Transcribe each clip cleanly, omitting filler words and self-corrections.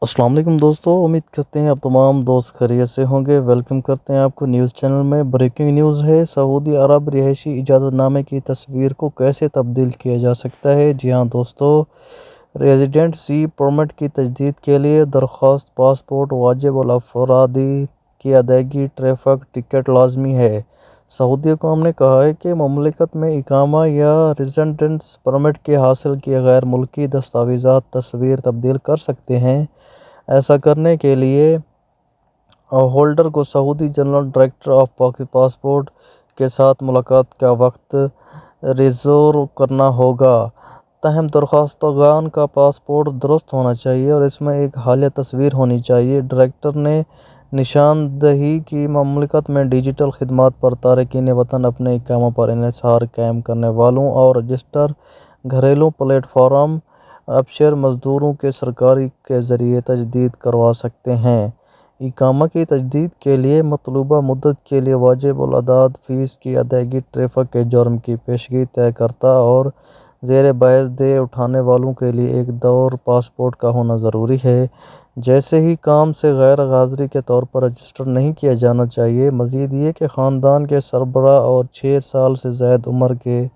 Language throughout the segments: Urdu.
السلام علیکم دوستو، امید کرتے ہیں آپ تمام دوست خیریت سے ہوں گے۔ ویلکم کرتے ہیں آپ کو نیوز چینل میں۔ بریکنگ نیوز ہے، سعودی عرب رہائشی اجازت نامے کی تصویر کو کیسے تبدیل کیا جا سکتا ہے۔ جی ہاں دوستو، ریزیڈنسی پرمٹ کی تجدید کے لیے درخواست، پاسپورٹ، واجب الافرادی کی ادائیگی، ٹریفک ٹکٹ لازمی ہے۔ سعودی حکام نے کہا ہے کہ مملکت میں اقامہ یا ریزیڈنس پرمٹ کے حاصل کیے غیر ملکی دستاویزات تصویر تبدیل کر سکتے ہیں۔ ایسا کرنے کے لیے ہولڈر کو سعودی جنرل ڈائریکٹر آف پاسپورٹ کے ساتھ ملاقات کا وقت ریزرو کرنا ہوگا۔ تاہم درخواستگان کا پاسپورٹ درست ہونا چاہیے اور اس میں ایک حالیہ تصویر ہونی چاہیے۔ ڈائریکٹر نے نشاندہی کی مملکت میں ڈیجیٹل خدمات پر تارکین وطن اپنے اقامہ پر انحصار قائم کرنے والوں اور رجسٹرڈ گھریلو پلیٹ فارم ابشر مزدوروں کے سرکاری کے ذریعے تجدید کروا سکتے ہیں۔ اقامہ کی تجدید کے لیے مطلوبہ مدت کے لیے واجب الادا فیس کی ادائیگی ٹریفک کے جرم کی پیشگی طے کرتا اور زیر بحث دے اٹھانے والوں کے لیے ایک دور پاسپورٹ کا ہونا ضروری ہے۔ جیسے ہی کام سے غیر حاضری کے طور پر رجسٹر نہیں کیا جانا چاہیے۔ مزید یہ کہ خاندان کے سربراہ اور 6 سال سے زائد عمر کے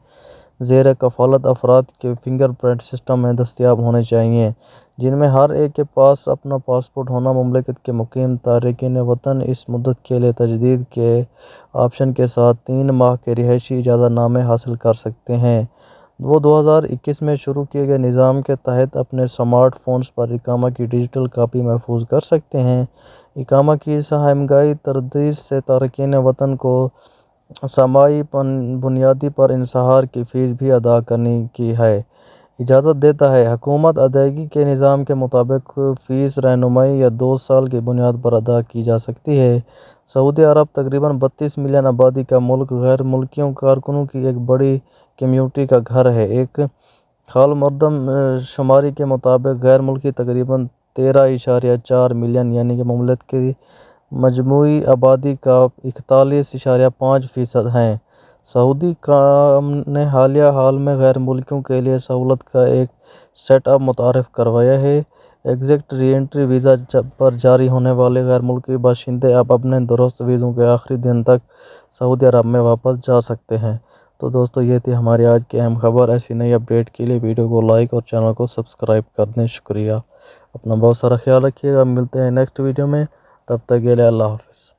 زیر کفالت افراد کے فنگر پرنٹ سسٹم میں دستیاب ہونے چاہئیں، جن میں ہر ایک کے پاس اپنا پاسپورٹ ہونا۔ مملکت کے مقیم تارکین وطن اس مدت کے لیے تجدید کے آپشن کے ساتھ 3 ماہ کے رہائشی اجازت نامے حاصل کر سکتے ہیں۔ وہ 2021 میں شروع کیے گئے نظام کے تحت اپنے اسمارٹ فونز پر اقامہ کی ڈیجیٹل کاپی محفوظ کر سکتے ہیں۔ اقامہ کی سہمگائی تردید سے تارکین وطن کو سماعی بنیادی پر انحصار کی فیس بھی ادا کرنے کی اجازت دیتا ہے۔ حکومت ادائیگی کے نظام کے مطابق فیس رہنمائی یا 2 سال کی بنیاد پر ادا کی جا سکتی ہے۔ سعودی عرب تقریباً 32 ملین آبادی کا ملک غیر ملکی کارکنوں کی ایک بڑی کمیونٹی کا گھر ہے۔ ایک حال مردم شماری کے مطابق غیر ملکی تقریباً 13.4 ملین یعنی کہ مملکت کی مجموعی آبادی کا 41.5% ہیں۔ سعودی حکام نے حالیہ حال میں غیر ملکیوں کے لیے سہولت کا ایک سیٹ اپ متعارف کروایا ہے۔ ایگزٹ ری انٹری ویزا پر جاری ہونے والے غیر ملکی باشندے اب اپنے درست ویزوں کے آخری دن تک سعودی عرب میں واپس جا سکتے ہیں۔ تو دوستو، یہ تھی ہماری آج کی اہم خبر۔ ایسی نئی اپڈیٹ کے لیے ویڈیو کو لائک اور چینل کو سبسکرائب کر دیں۔ شکریہ۔ اپنا بہت سارا خیال رکھیے گا۔ ملتے ہیں نیکسٹ ویڈیو میں، تب تک کے لیے اللہ حافظ۔